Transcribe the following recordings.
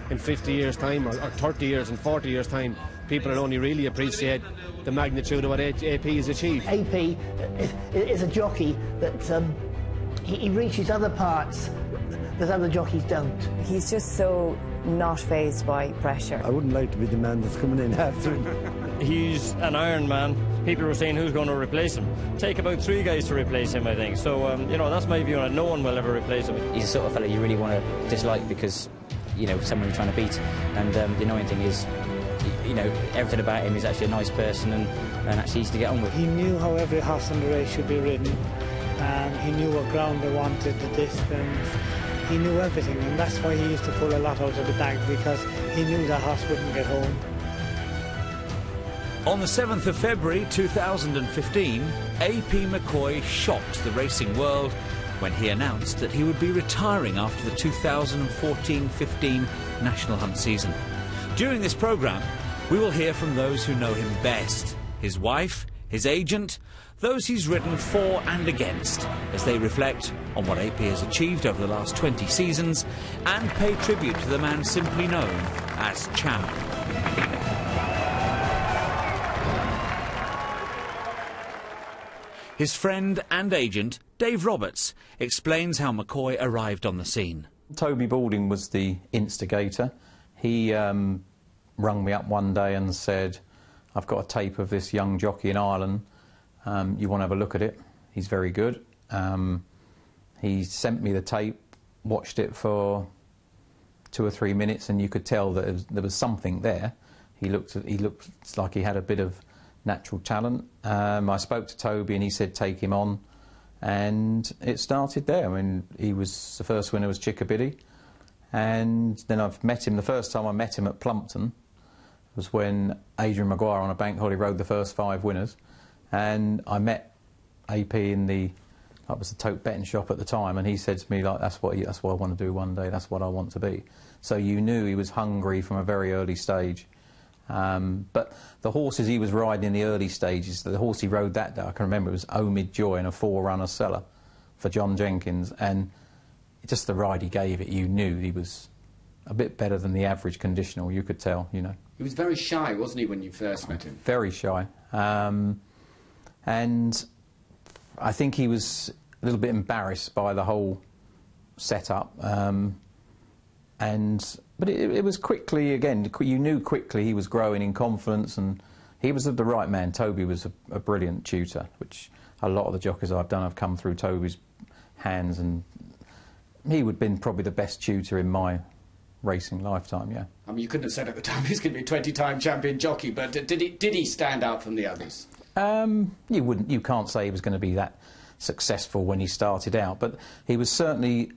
in 50 years' time, or 30 years and 40 years' time, people will only really appreciate the magnitude of what AP has achieved. AP is a jockey that he reaches other parts that other jockeys don't. He's just so not fazed by pressure. I wouldn't like to be the man that's coming in after him. He's an Iron Man. People were saying who's going to replace him. Take about 3 guys to replace him, I think. So, you know, that's my view on it. No one will ever replace him. He's the sort of fellow you really want to dislike because, you know, someone you're trying to beat. And the annoying thing is, you know, everything about him is actually a nice person and actually easy to get on with. He knew how every horse in the race should be ridden, and he knew what ground they wanted, the distance. He knew everything, and that's why he used to pull a lot out of the bag, because he knew the horse wouldn't get home. On the 7th of February 2015, AP McCoy shocked the racing world when he announced that he would be retiring after the 2014-15 National Hunt season. During this programme, we will hear from those who know him best, his wife, his agent, those he's ridden for and against, as they reflect on what AP has achieved over the last 20 seasons and pay tribute to the man simply known as Champ. His friend and agent, Dave Roberts, explains how McCoy arrived on the scene. Toby Balding was the instigator. He rung me up one day and said, I've got a tape of this young jockey in Ireland. You want to have a look at it? He's very good. He sent me the tape, watched it for 2 or 3 minutes, and you could tell that there was something there. He looked like he had a bit of natural talent. I spoke to Toby and he said take him on, and it started there. I mean, the first winner was Chickabiddy, and then I've met him. The first time I met him at Plumpton was when Adrian Maguire on a bank holiday rode the first 5 winners, and I met AP in that was the tote betting shop at the time, and he said to me, like, that's what I want to do one day, that's what I want to be. So you knew he was hungry from a very early stage. But the horses he was riding in the early stages, the horse he rode that day, I can remember, it was Omid Joy in a 4-runner Seller for John Jenkins, and just the ride he gave it, you knew he was a bit better than the average conditional, you could tell, you know. He was very shy, wasn't he, when you first met him? Very shy. And I think he was a little bit embarrassed by the whole setup. But it was quickly, again, you knew quickly he was growing in confidence, and he was the right man. Toby was a brilliant tutor, which a lot of the jockeys I've done have come through Toby's hands, and he would have been probably the best tutor in my racing lifetime, yeah. I mean, you couldn't have said at the time he's going to be a 20-time champion jockey, but did he stand out from the others? You can't say he was going to be that successful when he started out, but he was certainly,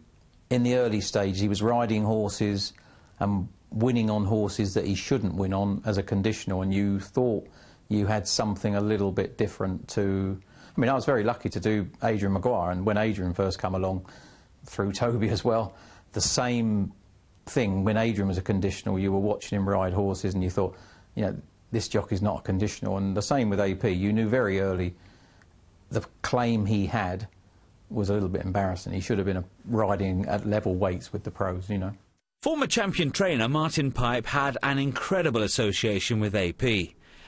in the early stage, he was riding horses and winning on horses that he shouldn't win on as a conditional, and you thought you had something a little bit different to... I mean, I was very lucky to do Adrian Maguire, and when Adrian first come along, through Toby as well, the same thing, when Adrian was a conditional, you were watching him ride horses and you thought, you know, this jockey's not a conditional, and the same with AP. You knew very early the claim he had was a little bit embarrassing. He should have been riding at level weights with the pros, you know. Former champion trainer Martin Pipe had an incredible association with AP,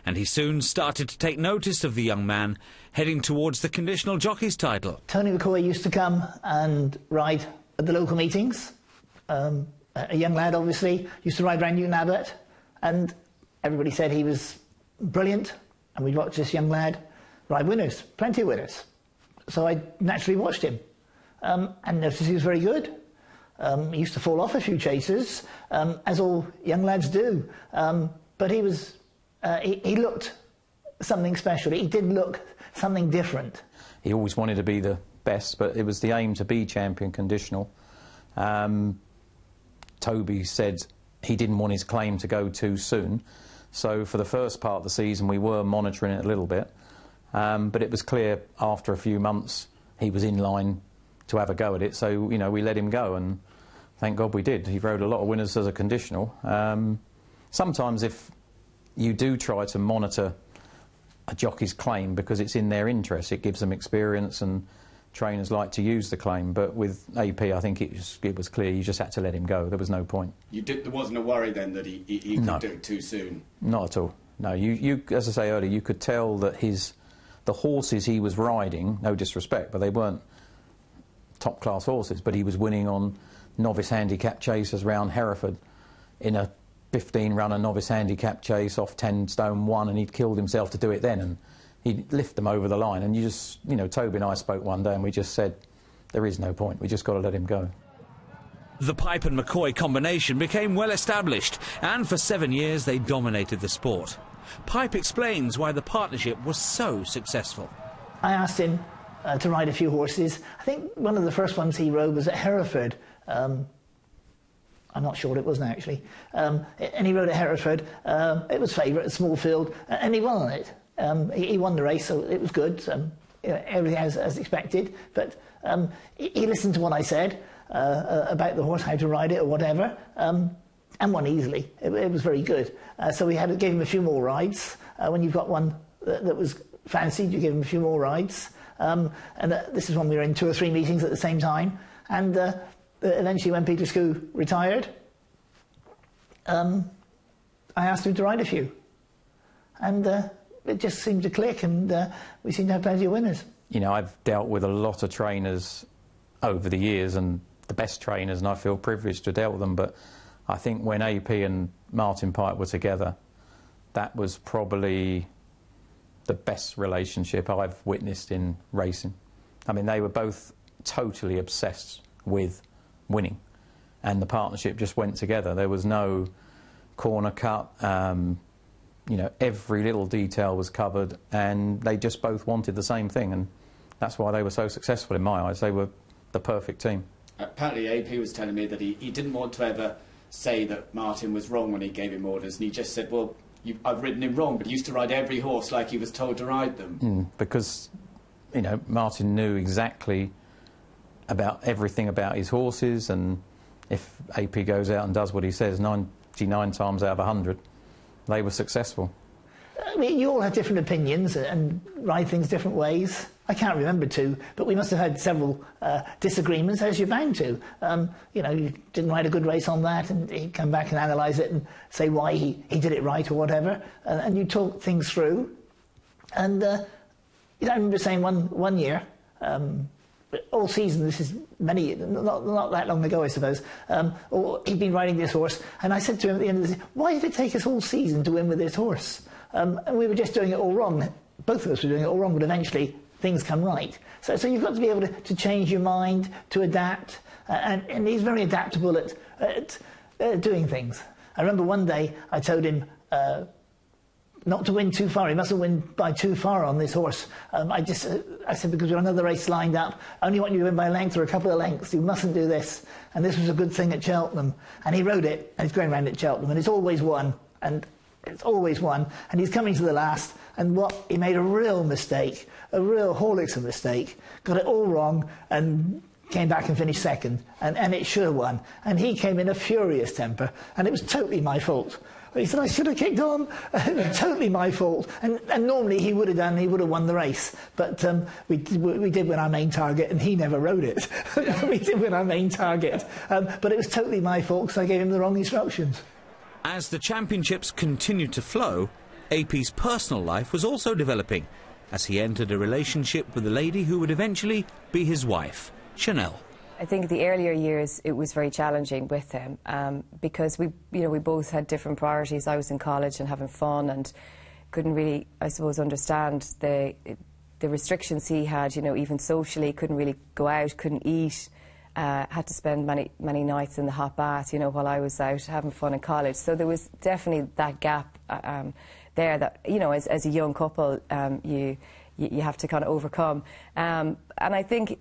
and he soon started to take notice of the young man heading towards the conditional jockey's title. Tony McCoy used to come and ride at the local meetings. A young lad, obviously, used to ride around Newton Abbot, and everybody said he was brilliant, and we'd watch this young lad ride winners, plenty of winners. So I naturally watched him, and noticed he was very good. He used to fall off a few chases, as all young lads do, but he was, he looked something special. He did look something different. He always wanted to be the best, but it was the aim to be champion conditional. Toby said he didn't want his claim to go too soon, so for the first part of the season we were monitoring it a little bit, but it was clear after a few months he was in line to have a go at it, so, you know, we let him go, and thank God we did. He rode a lot of winners as a conditional. Sometimes if you do try to monitor a jockey's claim because it's in their interest, it gives them experience, and trainers like to use the claim, but with AP, I think it was clear you just had to let him go. There was no point. There wasn't a worry then that he could do it too soon? Not at all. No, you as I say earlier, you could tell that the horses he was riding, no disrespect, but they weren't top-class horses, but he was winning on novice handicap chases round Hereford in a 15-runner novice handicap chase off 10 stone 1, and he'd killed himself to do it then, and he'd lift them over the line. And Toby and I spoke one day and we just said, there is no point, we just got to let him go. The Pipe and McCoy combination became well established, and for 7 years they dominated the sport. Pipe explains why the partnership was so successful. I asked him to ride a few horses. I think one of the first ones he rode was at Hereford. I'm not sure what it was now, actually. And he rode at Hereford. It was favourite, a small field, and he won on it. He won the race, so it was good. Everything as expected. But he listened to what I said about the horse, how to ride it or whatever, and won easily. It was very good. So we gave him a few more rides. When you've got one that was fancied, you give him a few more rides. And this is when we were in 2 or 3 meetings at the same time. And eventually, when Peter Skoo retired, I asked him to ride a few. And it just seemed to click, and we seemed to have plenty of winners. I've dealt with a lot of trainers over the years, and the best trainers, and I feel privileged to have dealt with them, but I think when AP and Martin Pipe were together, that was probably the best relationship I've witnessed in racing. I mean, they were both totally obsessed with winning, and the partnership just went together. There was no corner cut. Every little detail was covered, and they just both wanted the same thing, and that's why they were so successful in my eyes. They were the perfect team. Apparently AP was telling me that he didn't want to ever say that Martin was wrong when he gave him orders, and he just said, well, I've ridden him wrong, but he used to ride every horse like he was told to ride them. Because, Martin knew exactly about everything about his horses, and if AP goes out and does what he says 99 times out of 100, they were successful. I mean, you all have different opinions and ride things different ways. I can't remember 2, but we must have had several disagreements, as you're bound to. You didn't ride a good race on that, and he'd come back and analyse it and say why he did it right or whatever, and you talk things through. And I remember saying one year, all season, this is not that long ago, I suppose, he'd been riding this horse, and I said to him at the end of the season, why did it take us all season to win with this horse? And we were just doing it all wrong. Both of us were doing it all wrong, but eventually things come right. So you've got to be able to change your mind, to adapt, and he's very adaptable at doing things. I remember one day I told him not to win too far. He mustn't win by too far on this horse. I said, because we've got another race lined up, I only want you to win by a length or a couple of lengths. You mustn't do this. And this was a good thing at Cheltenham. And he rode it, and he's going around at Cheltenham, and it's always won. And it's always won. And he's coming to the last, and he made a real mistake, a real Horlickson mistake, got it all wrong, and came back and finished second. And it should have won. And he came in a furious temper, and it was totally my fault. He said, I should have kicked on. Totally my fault. And normally he would have won the race. But we did win our main target, and he never rode it. We did win our main target. But it was totally my fault because I gave him the wrong instructions. As the championships continued to flow, AP's personal life was also developing, as he entered a relationship with a lady who would eventually be his wife, Chanel. I think the earlier years it was very challenging with him because we both had different priorities. I was in college and having fun and couldn't really, I suppose, understand the restrictions he had. Even socially, couldn't really go out, couldn't eat, had to spend many nights in the hot bath. While I was out having fun in college. So there was definitely that gap there that as a young couple you have to kind of overcome. And I think,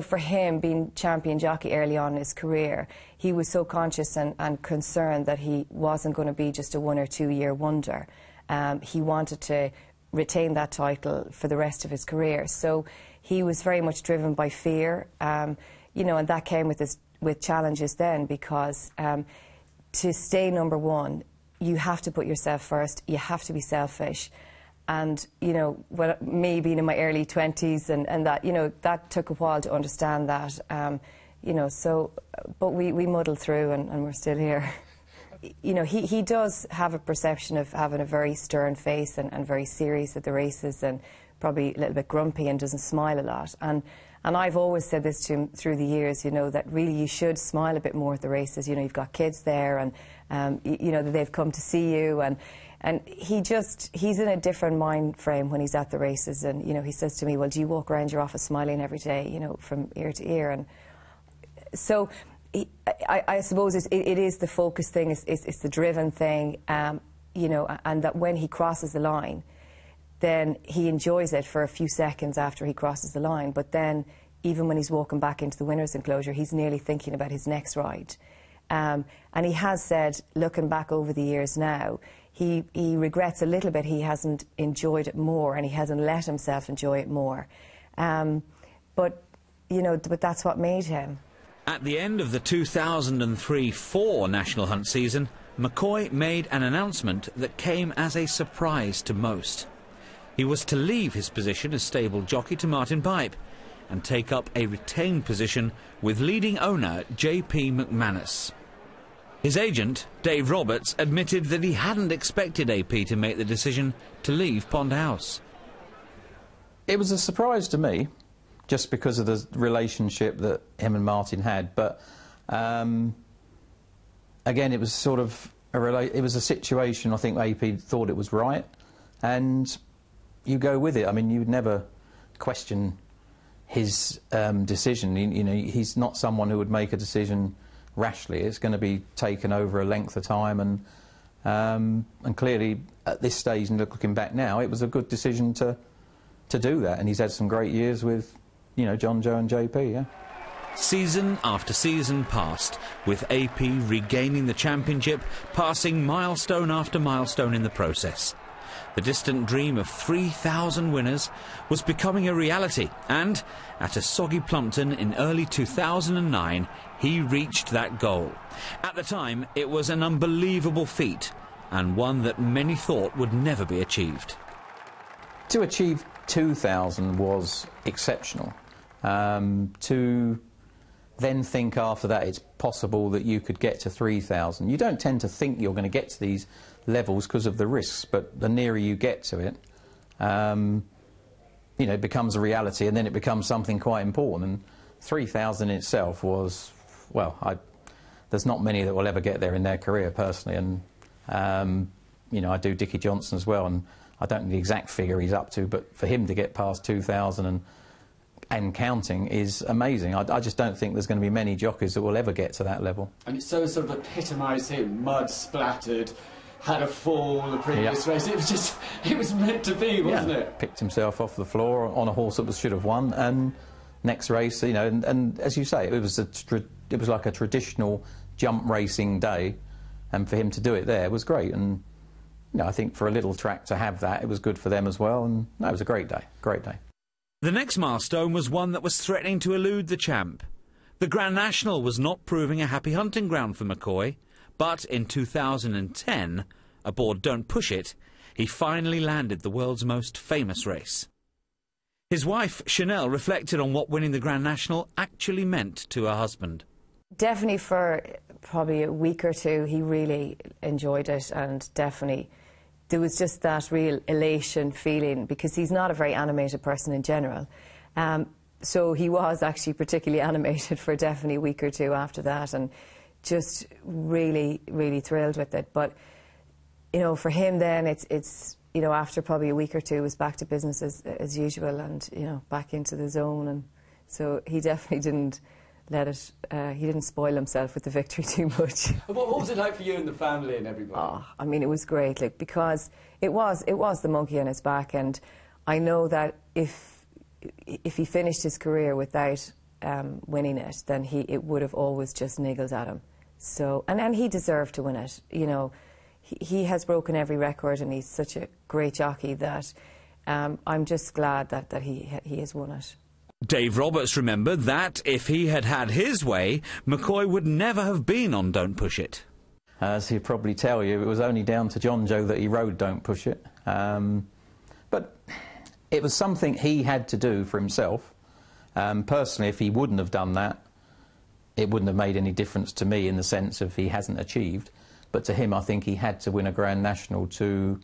for him, being champion jockey early on in his career, he was so conscious and concerned that he wasn't going to be just a 1 or 2 year wonder. He wanted to retain that title for the rest of his career. So he was very much driven by fear, and that came with challenges then, because to stay number 1, you have to put yourself first, you have to be selfish. And, you know, well, me being in my early 20s and that, you know, that took a while to understand that. You know, so, but we muddled through and we're still here. You know, he does have a perception of having a very stern face and very serious at the races and probably a little bit grumpy and doesn't smile a lot. And I've always said this to him through the years, you know, that really you should smile a bit more at the races. You know, you've got kids there and, you know, that they've come to see you. And he's in a different mind frame when he's at the races. And, you know, he says to me, well, do you walk around your office smiling every day, you know, from ear to ear? And so I suppose it is the focus thing, it's the driven thing, you know, and that when he crosses the line, then he enjoys it for a few seconds after he crosses the line. But then, even when he's walking back into the winner's enclosure, he's nearly thinking about his next ride. And he has said, looking back over the years now, he regrets a little bit he hasn't enjoyed it more and he hasn't let himself enjoy it more. But, you know, but that's what made him. At the end of the 2003-04 National Hunt season, McCoy made an announcement that came as a surprise to most. He was to leave his position as stable jockey to Martin Pipe and take up a retained position with leading owner AP McManus. His agent, Dave Roberts, admitted that he hadn't expected AP to make the decision to leave Pond House. It was a surprise to me, just because of the relationship that him and Martin had. But again, it was sort of it was a situation I think AP thought it was right, and you go with it. I mean, you would never question his decision. You know, he's not someone who would make a decision rashly. It's going to be taken over a length of time, and clearly at this stage, and looking back now, it was a good decision to do that. And he's had some great years with, you know, John, Joe and JP, yeah. Season after season passed, with AP regaining the championship, passing milestone after milestone in the process. The distant dream of 3,000 winners was becoming a reality, and at a soggy Plumpton in early 2009, he reached that goal. At the time, it was an unbelievable feat, and one that many thought would never be achieved. To achieve 2,000 was exceptional. To then think after that it's possible that you could get to 3,000. You don't tend to think you're going to get to these levels because of the risks, but the nearer you get to it, you know, it becomes a reality, and then it becomes something quite important. And 3,000 in itself was, well, there's not many that will ever get there in their career personally, and you know, I do Dickie Johnson as well, and I don't know the exact figure he's up to, but for him to get past 2,000 and counting is amazing. I just don't think there's going to be many jockeys that will ever get to that level. And it so sort of epitomised him, mud splattered, had a fall the previous race. It was just, it was meant to be, wasn't it? Picked himself off the floor on a horse that should have won, and next race, you know, and as you say, it was like a traditional jump racing day, and for him to do it there was great. And you know, I think for a little track to have that, it was good for them as well, and no, it was a great day, great day. The next milestone was one that was threatening to elude the champ. The Grand National was not proving a happy hunting ground for McCoy, but in 2010, aboard Don't Push It, he finally landed the world's most famous race. His wife, Chanel, reflected on what winning the Grand National actually meant to her husband. Definitely for probably a week or two, he really enjoyed it, and definitely there was just that real elation feeling, because he's not a very animated person in general. So he was actually particularly animated for definitely a week or two after that, and just really, really thrilled with it. But, you know, for him then, it's you know, after probably a week or two, it was back to business as usual, and, you know, back into the zone. And so he definitely didn't let it, he didn't spoil himself with the victory too much. What was it like for you and the family and everybody? Oh, I mean, it was great, like, because it was the monkey on his back, and I know that if he finished his career without winning it, then it would have always just niggled at him. So, and he deserved to win it. You know, he has broken every record, and he's such a great jockey that I'm just glad that he has won it. Dave Roberts remembered that if he had had his way, McCoy would never have been on Don't Push It. As he'd probably tell you, it was only down to John Joe that he rode Don't Push It. But it was something he had to do for himself. Personally, if he wouldn't have done that, it wouldn't have made any difference to me in the sense of he hasn't achieved. But to him, I think he had to win a Grand National to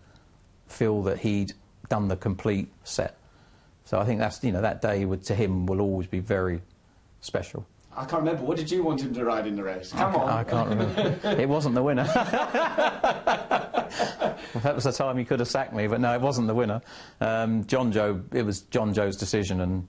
feel that he'd done the complete set. So I think that's, you know, that day to him will always be very special. I can't remember. What did you want him to ride in the race? Come on. I can't remember. It wasn't the winner. That was the time he could have sacked me, but no, it wasn't the winner. John Joe, it was John Joe's decision, and,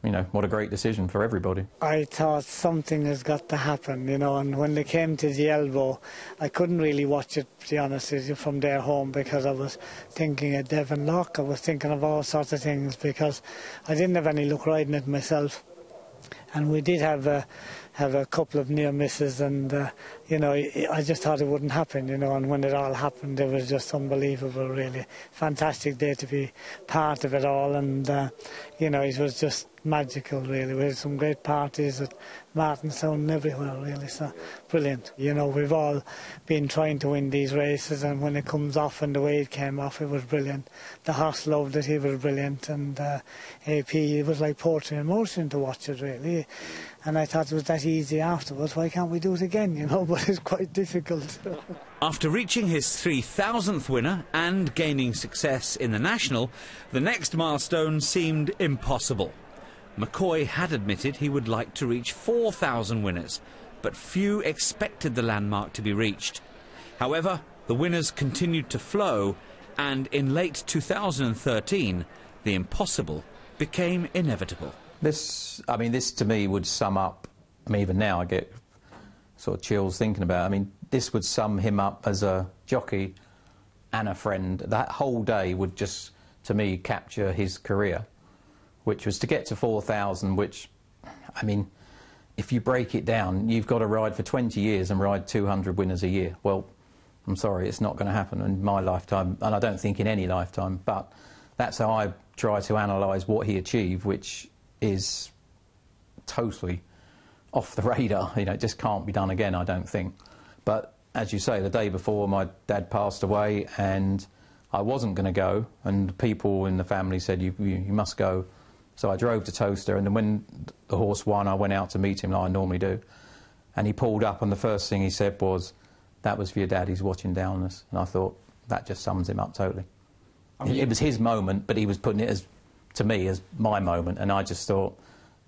you know, what a great decision for everybody. I thought something has got to happen, you know, and when they came to the elbow, I couldn't really watch it, to be honest with you, from their home, because I was thinking of Devon Lock, I was thinking of all sorts of things, because I didn't have any luck riding it myself. And we did have a couple of near misses, and you know, I just thought it wouldn't happen, you know, and when it all happened, it was just unbelievable, really. Fantastic day to be part of it all, and you know, it was just magical, really. We had some great parties at Martinstown and everywhere, really, so brilliant. You know, we've all been trying to win these races, and when it comes off and the way it came off, it was brilliant. The horse loved it, he was brilliant, and AP, it was like poetry in motion to watch it, really. And I thought it was that easy afterwards, why can't we do it again, you know, but it's quite difficult. After reaching his 3,000th winner and gaining success in the National, the next milestone seemed impossible. McCoy had admitted he would like to reach 4,000 winners, but few expected the landmark to be reached. However, the winners continued to flow, and in late 2013, the impossible became inevitable. This to me would sum up, I mean, even now I get sort of chills thinking about it. I mean, this would sum him up as a jockey and a friend. That whole day would just, to me, capture his career, which was to get to 4,000, which, I mean, if you break it down, you've got to ride for 20 years and ride 200 winners a year. Well, I'm sorry, it's not going to happen in my lifetime, and I don't think in any lifetime, but that's how I try to analyse what he achieved, which is totally off the radar. You know, it just can't be done again, I don't think. But as you say, the day before my dad passed away, and I wasn't going to go, and people in the family said, you must go. So I drove to Towcester, and then when the horse won, I went out to meet him like I normally do. And he pulled up, and the first thing he said was, "That was for your dad, he's watching down on us." And I thought, that just sums him up totally. I mean, it was his moment, but he was putting it as, to me, as my moment, and I just thought,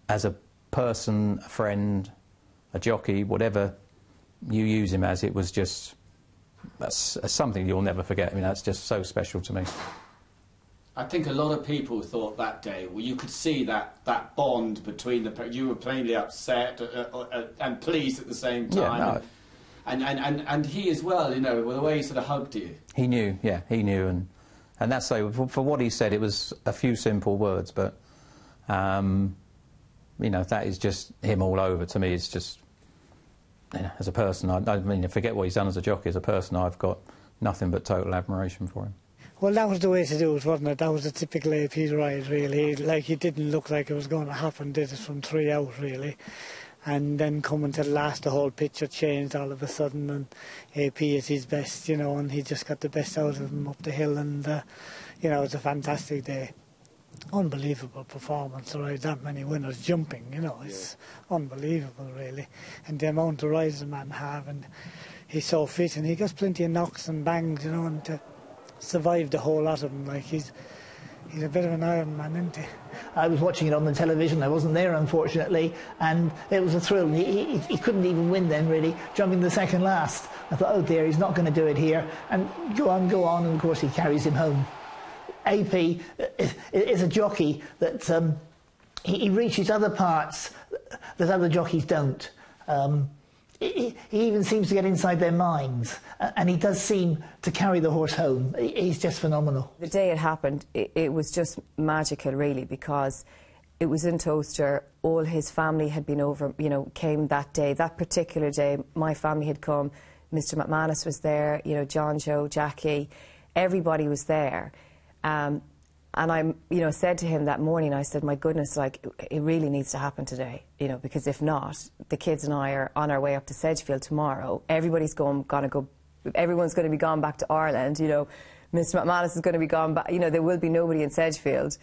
as a person, a friend, a jockey, whatever you use him as, it was just, that's something you'll never forget. I mean, that's just so special to me. I think a lot of people thought that day, well, you could see that bond between the... You were plainly upset and pleased at the same time. Yeah, no. And he as well, you know, the way he sort of hugged you. He knew, yeah, he knew, and that's so, for what he said, it was a few simple words, but, you know, that is just him all over. To me, it's just, you know, as a person, I mean, forget what he's done as a jockey, as a person, I've got nothing but total admiration for him. Well, that was the way to do it, wasn't it? That was a typical AP ride, really. Like, it didn't look like it was going to happen, did it, from 3 out, really. And then coming to the last, the whole picture changed all of a sudden, and AP is his best, you know, and he just got the best out of him up the hill, and, you know, it was a fantastic day. Unbelievable performance to ride that many winners jumping, you know, it's unbelievable, really. And the amount of rides the man have, and he's so fit, and he gets plenty of knocks and bangs, you know, and to survive the whole lot of them, like, he's a bit of an Iron Man, isn't he? I was watching it on the television. I wasn't there, unfortunately, and it was a thrill. He couldn't even win then, really, jumping the second last. I thought, oh dear, he's not going to do it here. And go on, and of course he carries him home. AP is a jockey that he reaches other parts that other jockeys don't. He even seems to get inside their minds, and he does seem to carry the horse home. He's just phenomenal. The day it happened, it was just magical, really, because it was in Towcester. All his family had been over, you know, came that day. That particular day, my family had come. Mr. McManus was there, you know, John, Joe, Jackie, everybody was there. And I, you know, said to him that morning, I said, my goodness, like, it really needs to happen today, you know, because if not, the kids and I are on our way up to Sedgefield tomorrow. Everybody's everyone's going to be gone back to Ireland, you know, Mr. McManus is going to be gone, but, you know, there will be nobody in Sedgefield,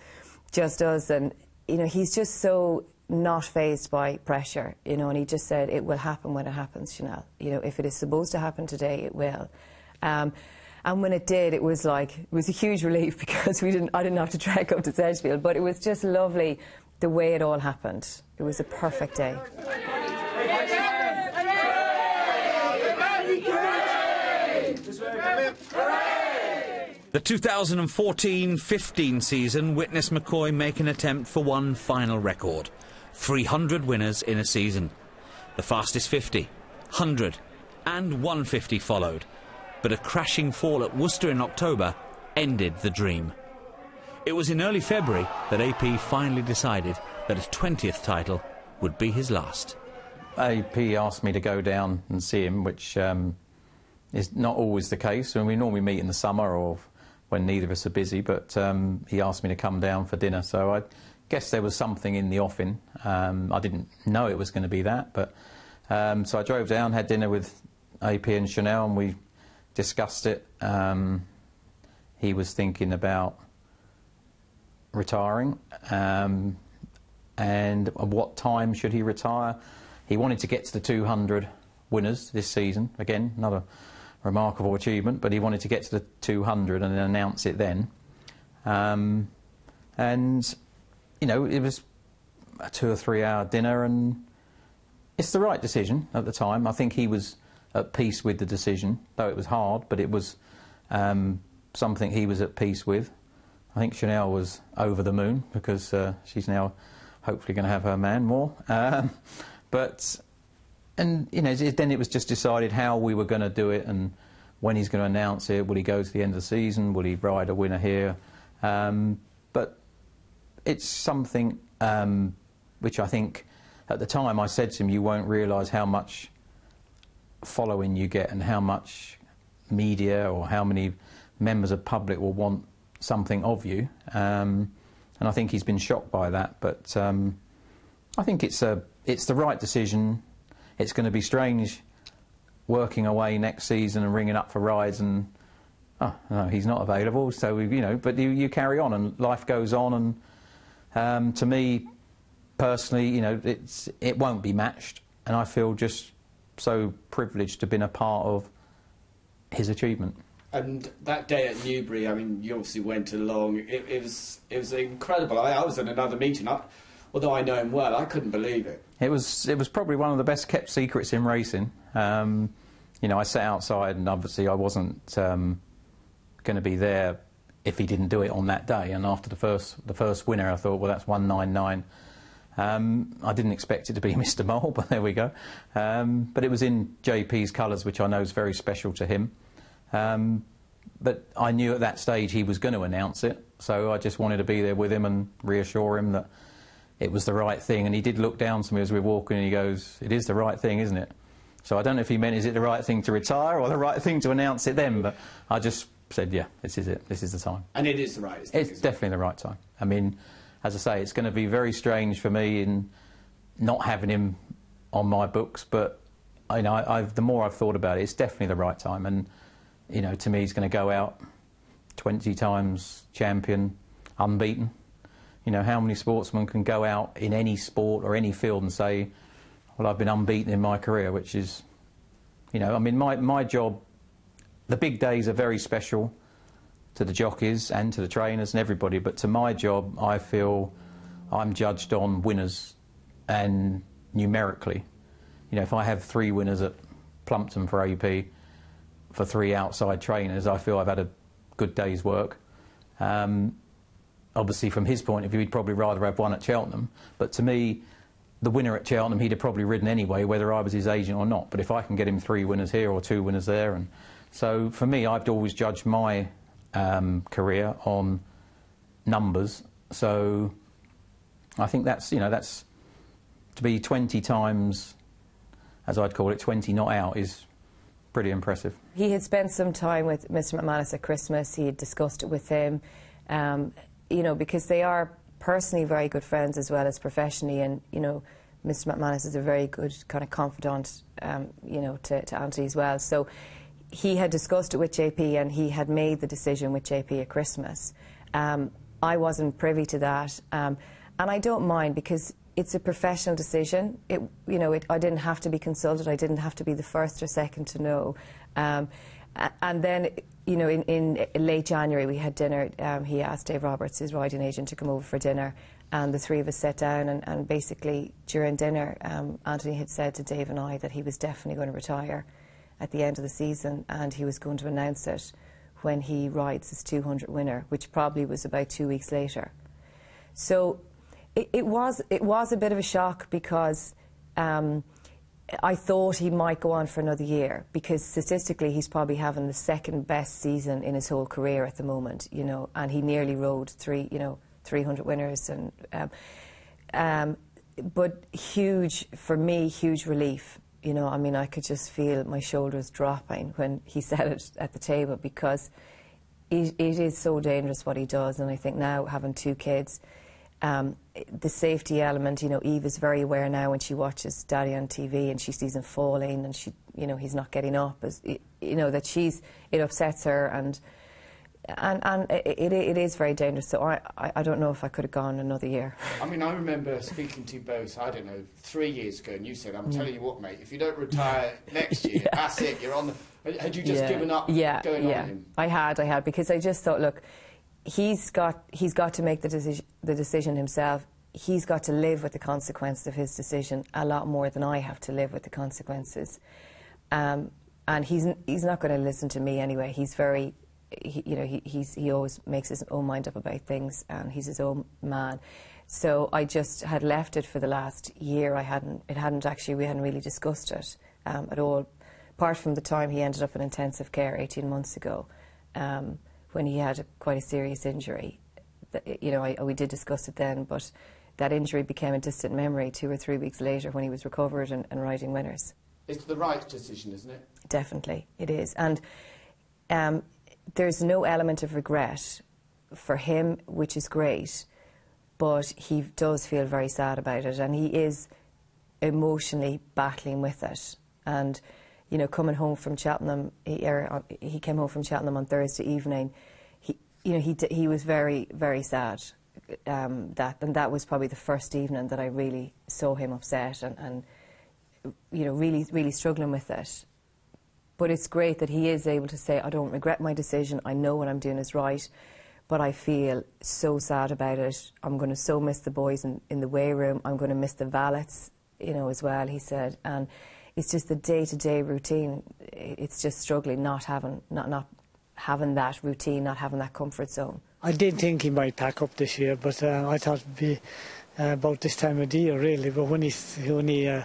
just us. And, you know, he's just so not fazed by pressure, you know, and he just said, it will happen when it happens, Chanel. You know, if it is supposed to happen today, it will. And when it did, it was like, it was a huge relief because I didn't have to trek up to Sedgefield, but it was just lovely the way it all happened. It was a perfect day. The 2014-15 season witnessed McCoy make an attempt for one final record. 300 winners in a season. The fastest 50, 100 and 150 followed. But a crashing fall at Worcester in October ended the dream. It was in early February that AP finally decided that a 20th title would be his last. AP asked me to go down and see him, which is not always the case. I mean, we normally meet in the summer or when neither of us are busy, but he asked me to come down for dinner, so I guess there was something in the offing. I didn't know it was going to be that, but so I drove down, had dinner with AP and Chanel, and we discussed it. He was thinking about retiring, and at what time should he retire. He wanted to get to the 200 winners this season. Again, another remarkable achievement, but he wanted to get to the 200 and then announce it then. And, you know, it was a 2 or 3 hour dinner, and it's the right decision at the time. I think he was at peace with the decision, though it was hard, but it was something he was at peace with. I think Chanel was over the moon because she's now hopefully going to have her man more. And, you know, then it was just decided how we were going to do it and when he's going to announce it. Will he go to the end of the season? Will he ride a winner here? But it's something which I think at the time I said to him, you won't realise how much following you get and how much media or how many members of public will want something of you. And I think he's been shocked by that. But I think it's the right decision. It's going to be strange working away next season and ringing up for rides and, oh, no, he's not available, so, you know, but you carry on and life goes on, and to me, personally, you know, it won't be matched, and I feel just so privileged to have been a part of his achievement. And that day at Newbury, I mean, you obviously went along, it was incredible. I was in another meeting, although I know him well, I couldn't believe it. It was probably one of the best kept secrets in racing. You know, I sat outside and obviously I wasn't going to be there if he didn't do it on that day. And after the first winner, I thought, well, that's 199. I didn't expect it to be Mr. Mole, but there we go. But it was in JP's colours, which I know is very special to him. But I knew at that stage he was going to announce it, so I just wanted to be there with him and reassure him that it was the right thing. And he did look down to me as we were walking and he goes, it is the right thing, isn't it? So I don't know if he meant, is it the right thing to retire or the right thing to announce it then? But I just said, yeah, this is it. This is the time. And it is the right thing. It's definitely the right time. I mean, as I say, it's going to be very strange for me in not having him on my books, but you know, the more I've thought about it, it's definitely the right time. And you know, to me, he's going to go out 20 times champion, unbeaten. You know, how many sportsmen can go out in any sport or any field and say, well, I've been unbeaten in my career, which is, you know, I mean, my job, the big days are very special to the jockeys and to the trainers and everybody, but to my job, I feel I'm judged on winners and numerically. You know, if I have 3 winners at Plumpton for AP, for 3 outside trainers, I feel I've had a good day's work. Obviously, from his point of view, he'd probably rather have 1 at Cheltenham, but to me, the winner at Cheltenham, he'd have probably ridden anyway, whether I was his agent or not. But if I can get him 3 winners here or 2 winners there, and so for me, I've always judged my career on numbers. So I think that's, you know, that's to be 20 times, as I'd call it, 20 not out is pretty impressive. He had spent some time with Mr. McManus at Christmas. He had discussed it with him, you know, because they are personally very good friends as well as professionally, and you know, Mr. McManus is a very good kind of confidant, you know, to Anthony as well. So he had discussed it with JP and he had made the decision with JP at Christmas. I wasn't privy to that, and I don't mind because it's a professional decision. I didn't have to be consulted. I didn't have to be the first or second to know. And then, in late January we had dinner. He asked Dave Roberts, his riding agent, to come over for dinner, and the three of us sat down, and basically during dinner Anthony had said to Dave and I that he was definitely going to retire at the end of the season, and he was going to announce it when he rides his 200 winner, which probably was about 2 weeks later. So it was a bit of a shock because I thought he might go on for another year, because statistically he's probably having the second best season in his whole career at the moment, and he nearly rode 300 winners, and but huge, for me, huge relief. I mean, I could just feel my shoulders dropping when he said it at the table, because it is so dangerous what he does. And I think now, having 2 kids, the safety element, Eve is very aware now when she watches Daddy on TV and she sees him falling and he's not getting up, that it upsets her, and it is very dangerous. So I don't know if I could have gone another year. I mean, I remember speaking to you both, I don't know, 3 years ago, and you said, I'm telling you what, mate, if you don't retire next year, that's it, you're on the... Had you just given up going on him? I had, because I just thought, look, he's got to make the decision himself. He's got to live with the consequences of his decision a lot more than I have to live with the consequences. And he's not going to listen to me anyway. He's very... He always makes his own mind up about things, and he's his own man. So I just had left it for the last year. We hadn't really discussed it at all, apart from the time he ended up in intensive care 18 months ago, when he had quite a serious injury. We did discuss it then, but that injury became a distant memory 2 or 3 weeks later when he was recovered and riding winners. It's the right decision, isn't it? Definitely, it is. And there's no element of regret for him, which is great, but he does feel very sad about it, and he is emotionally battling with it. And, coming home from Cheltenham, he came home from Cheltenham on Thursday evening. He was very, very sad. And that was probably the first evening that I really saw him upset and really, really struggling with it. But it's great that he is able to say, I don't regret my decision, I know what I'm doing is right, but I feel so sad about it. I'm going to so miss the boys in the weigh room, I'm going to miss the valets, as well, he said. And it's just the day-to-day routine. It's just struggling not having that routine, not having that comfort zone. I did think he might pack up this year, but I thought it would be about this time of the year, really. But when he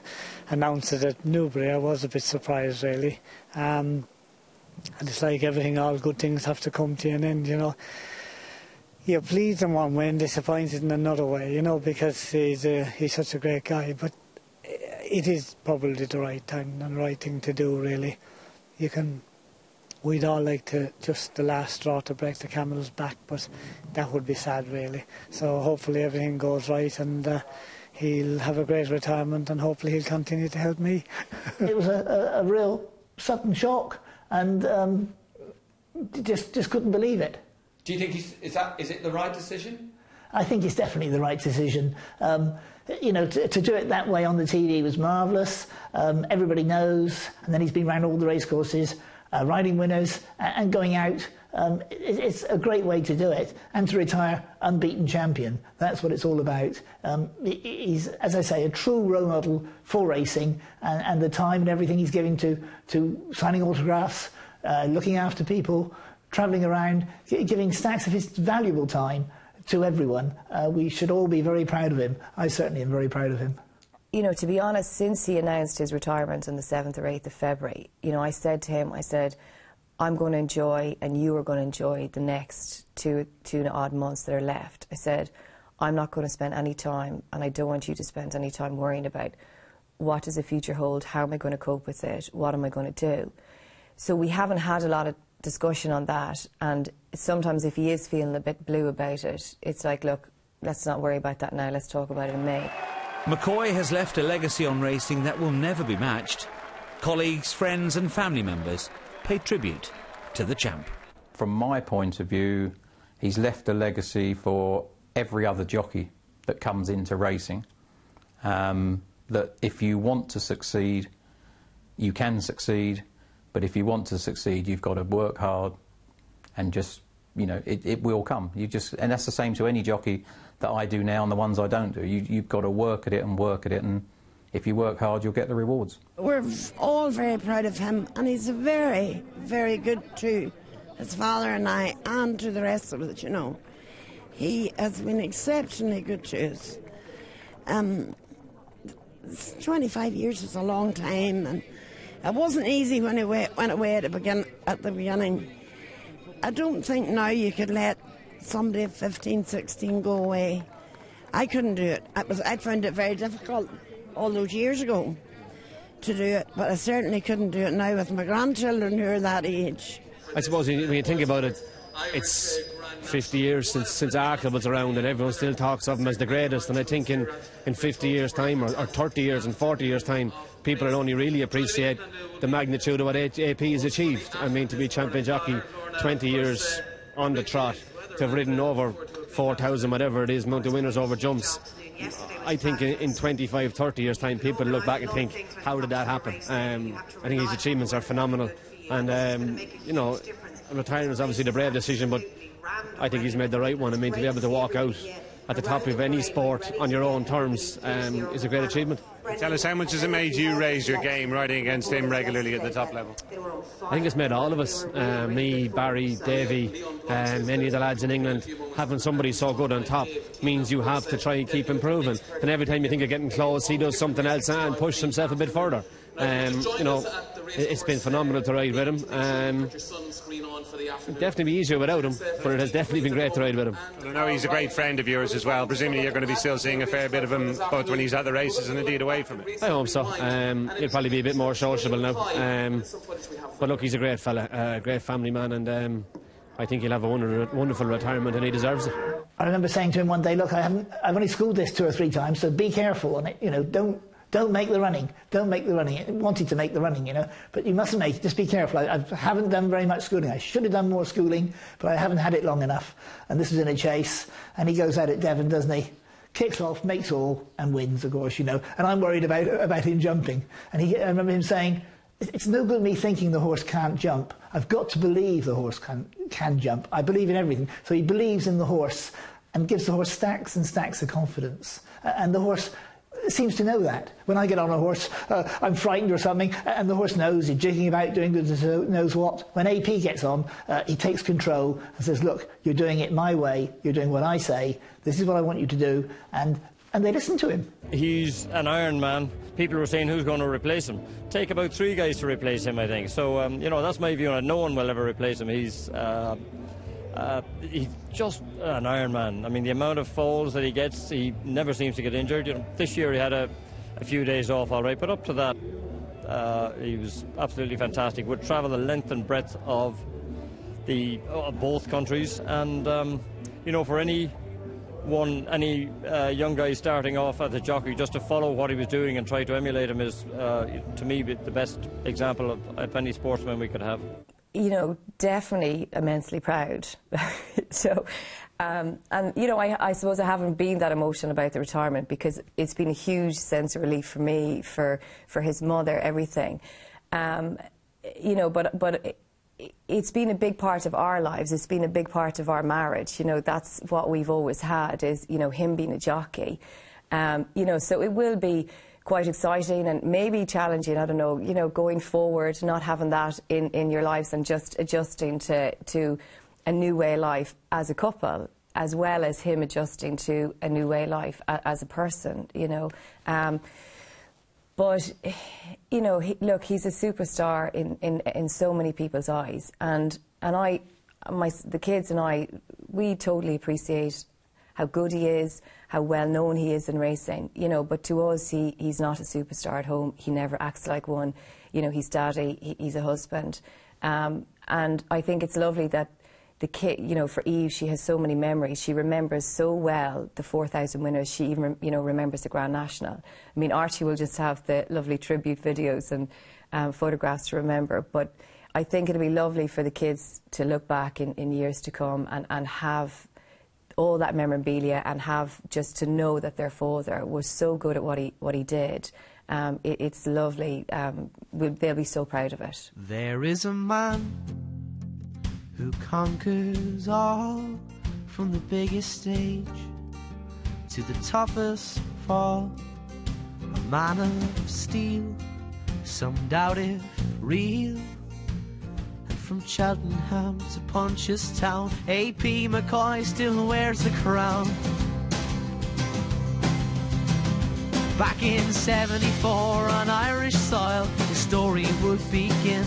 announced it at Newbury, I was a bit surprised, really. And it's like everything, all good things have to come to an end, You're pleased in one way and disappointed in another way, because he's such a great guy. But it is probably the right time and the right thing to do, really. We'd all like to just the last straw to break the camel's back, but that would be sad, really. So hopefully everything goes right, and he'll have a great retirement, and hopefully he'll continue to help me. It was a real sudden shock, and just couldn't believe it. Do you think is it the right decision? I think it's definitely the right decision. To do it that way on the TV was marvellous. Everybody knows, and then he's been around all the racecourses, riding winners and going out. It's a great way to do it, and to retire unbeaten champion. That's what it's all about. He's, as I say, a true role model for racing, and the time and everything he's giving to signing autographs, looking after people, travelling around, giving stacks of his valuable time to everyone. We should all be very proud of him. I certainly am very proud of him. To be honest, since he announced his retirement on the 7th or 8th of February, I said to him, I'm going to enjoy, and you are going to enjoy, the next two odd months that are left. I said, I'm not going to spend any time, and I don't want you to spend any time worrying about what does the future hold, how am I going to cope with it, what am I going to do. So we haven't had a lot of discussion on that, and sometimes if he is feeling a bit blue about it, it's like, look, let's not worry about that now, let's talk about it in May. McCoy has left a legacy on racing that will never be matched. Colleagues, friends and family members pay tribute to the champ. From my point of view, he's left a legacy for every other jockey that comes into racing. That if you want to succeed, you can succeed, but if you want to succeed, you've got to work hard and just, you know, it will come. And that's the same to any jockey that I do now and the ones I don't do. You've got to work at it, and if you work hard, you'll get the rewards. We're all very proud of him, and he's very, very good to his father and I, and to the rest of it, you know. He has been exceptionally good to us. 25 years is a long time, and it wasn't easy when he went away at the beginning. I don't think now you could let somebody of 15, 16 go away. I couldn't do it. I found it very difficult all those years ago to do it, but I certainly couldn't do it now with my grandchildren who are that age. I suppose when you think about it, it's 50 years since Arkle was around, and everyone still talks of him as the greatest. And I think in 50 years' time, or 30 years and 40 years' time, people will only really appreciate the magnitude of what AP has achieved. I mean, to be champion jockey 20 years on the trot, to have ridden over 4,000, whatever it is, amount of winners over jumps. I think in 25, 30 years' time, people look back and think, how did that happen? I think his achievements are phenomenal. And, you know, retiring was obviously the brave decision, but I think he's made the right one. I mean, to be able to walk out at the top of any sport on your own terms is a great achievement. Tell us, how much has it made you raise your game riding against him regularly at the top level? I think it's made all of us, me, Barry, Davy, and many of the lads in England. Having somebody so good on top means you have to try and keep improving. And every time you think you're getting close, he does something else and pushes himself a bit further. You know, it's been phenomenal to ride with him. It'd definitely be easier without him, but it has definitely been great to ride with him. I know he's a great friend of yours as well. Presumably you're going to be still seeing a fair bit of him both when he's at the races and indeed away from it. I hope so. He'll probably be a bit more sociable now. But look, he's a great fella, a great family man, and I think he'll have a wonderful retirement, and he deserves it. I remember saying to him one day, look, I've only schooled this 2 or 3 times, so be careful on it. You know, don't make the running. Don't make the running. I wanted to make the running, you know, but you mustn't make it. Just be careful. I haven't done very much schooling. I should have done more schooling, but I haven't had it long enough. And this was in a chase, and he goes out at Devon, doesn't he? Kicks off, makes all, and wins, of course, you know. And I'm worried about him jumping. And I remember him saying, it's no good me thinking the horse can't jump. I've got to believe the horse can jump. I believe in everything. So he believes in the horse and gives the horse stacks and stacks of confidence. And the horse seems to know that. When I get on a horse, I'm frightened or something, and the horse knows, he's jigging about, doing goodness knows what. When AP gets on, he takes control and says, look, you're doing it my way, you're doing what I say, this is what I want you to do, and they listen to him. He's an Iron Man. People were saying, who's going to replace him? Take about 3 guys to replace him, I think. So, you know, that's my view on it. No one will ever replace him. He's just an Iron Man. I mean, the amount of falls that he gets, he never seems to get injured. You know, this year he had a few days off, all right, but up to that, he was absolutely fantastic. Would travel the length and breadth of both countries, and you know, for any young guy starting off as a jockey, just to follow what he was doing and try to emulate him is, to me, the best example of any sportsman we could have. You know, definitely immensely proud. So, and you know, I suppose I haven't been that emotional about the retirement because it's been a huge sense of relief for me, for his mother, everything. You know, but it's been a big part of our lives. It's been a big part of our marriage. You know, that's what we've always had, is, you know, him being a jockey. You know, so it will be quite exciting and maybe challenging, I don't know, you know, going forward, not having that in your lives and just adjusting to a new way of life as a couple, as well as him adjusting to a new way of life as a person, you know. But, you know, look, he's a superstar in so many people's eyes, and the kids and I, we totally appreciate how good he is, how well known he is in racing, you know, but to us, he's not a superstar at home. He never acts like one. You know, he's daddy, he's a husband. And I think it's lovely that the kid, you know, for Eve, she has so many memories. She remembers so well the 4,000 winners. She even, you know, remembers the Grand National. I mean, Archie will just have the lovely tribute videos and photographs to remember, but I think it'll be lovely for the kids to look back in years to come and have all that memorabilia, and have just to know that their father was so good at what he did. It's lovely. They'll be so proud of it. There is a man who conquers all, from the biggest stage to the toughest fall. A man of steel, some doubt if real. And from Cheltenham to Punchestown, AP McCoy still wears the crown. Back in '74 on Irish soil, the story would begin.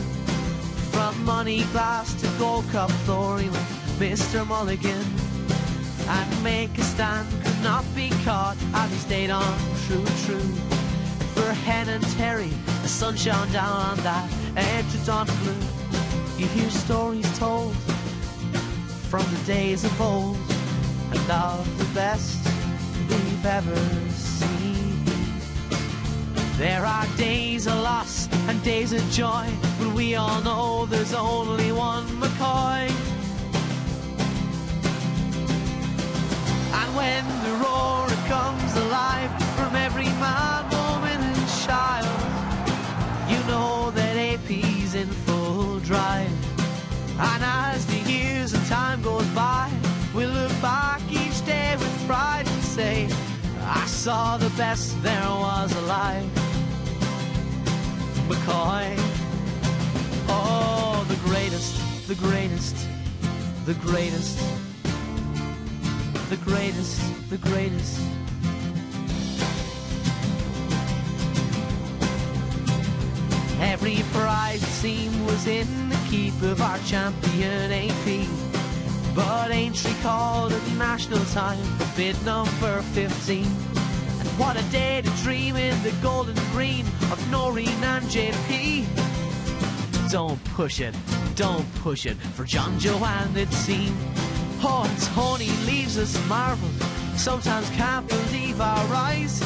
From money glass to Gold Cup glory with Mr. Mulligan. And make a stand, could not be caught, and he stayed on true. For Hen and Terry, the sun shone down on that Edgerton blue. You hear stories told from the days of old, and of the best we've ever seen. There are days of loss and days of joy, but we all know there's only one McCoy. And when the roar comes alive from every man, woman and child, you know that AP's in full drive. And as the years and time goes by, we'll look back each day with pride and say, I saw the best there was alive. McCoy, oh, the greatest, the greatest, the greatest, the greatest, the greatest. Every prize, it seemed, was in the keep of our champion AP. But Aintree called it national time for bid number 15. And what a day to dream in the golden green of Noreen and JP. Don't push it for John Joanne, it seemed. Oh, and Tony leaves us marveled, sometimes can't believe our eyes,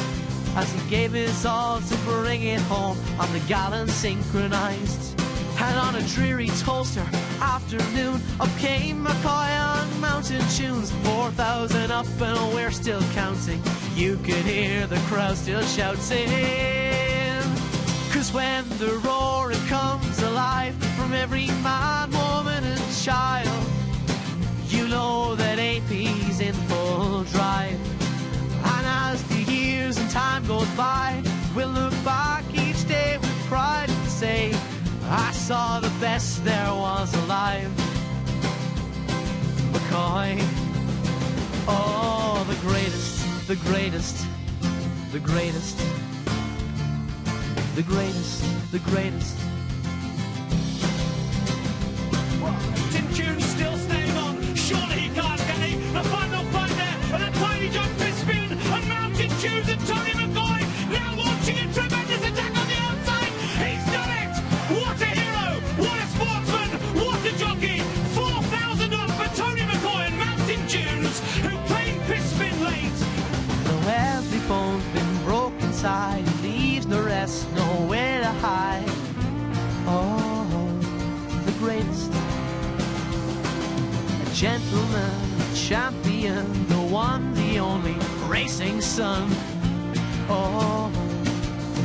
as he gave his all to bring it home on the gallant synchronized. And on a dreary toaster afternoon, up came McCoy on mountain tunes. 4,000 up and we're still counting. You could hear the crowd still shouting. 'Cause when the roar it comes alive from every man, woman and child, you know that AP's in full drive. And as the years and time goes by, we'll look back each day with pride and say, I saw the best there was alive. McCoy, oh, the greatest, the greatest, the greatest, the greatest, the greatest. Mountain tunes still staying on, surely he can't get it. A final fight there, and a tiny jump is spin, and Mountain tunes and Tony McCoy now launching a tremendous attack on the outside. He's done it! What a hero! What a sportsman! What a jockey! 4,000 up for Tony McCoy and Mountain Tunes, who played Pispin late. Though every bone's been broke inside, he leaves no rest, nowhere to hide. Oh, the greatest, a gentleman, a champion, the one, the only racing son. Oh,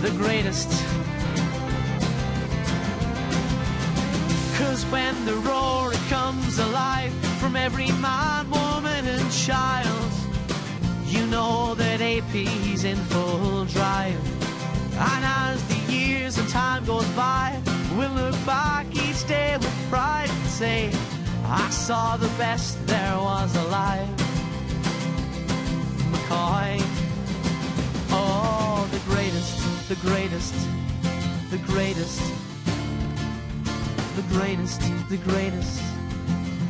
the greatest. 'Cause when the roar it comes alive from every man, woman and child, you know that AP's in full drive. And as the years and time goes by, we'll look back each day with pride and say, I saw the best there was alive. McCoy, oh, the greatest, the greatest, the greatest, the greatest, the greatest,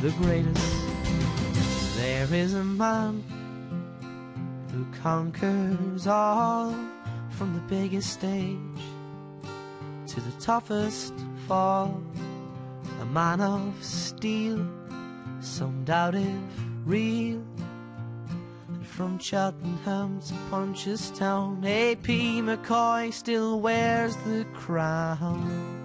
the greatest. There is a man who conquers all, from the biggest stage to the toughest fall. A man of steel, some doubt if real. And from Cheltenham to Punchestown, AP McCoy still wears the crown.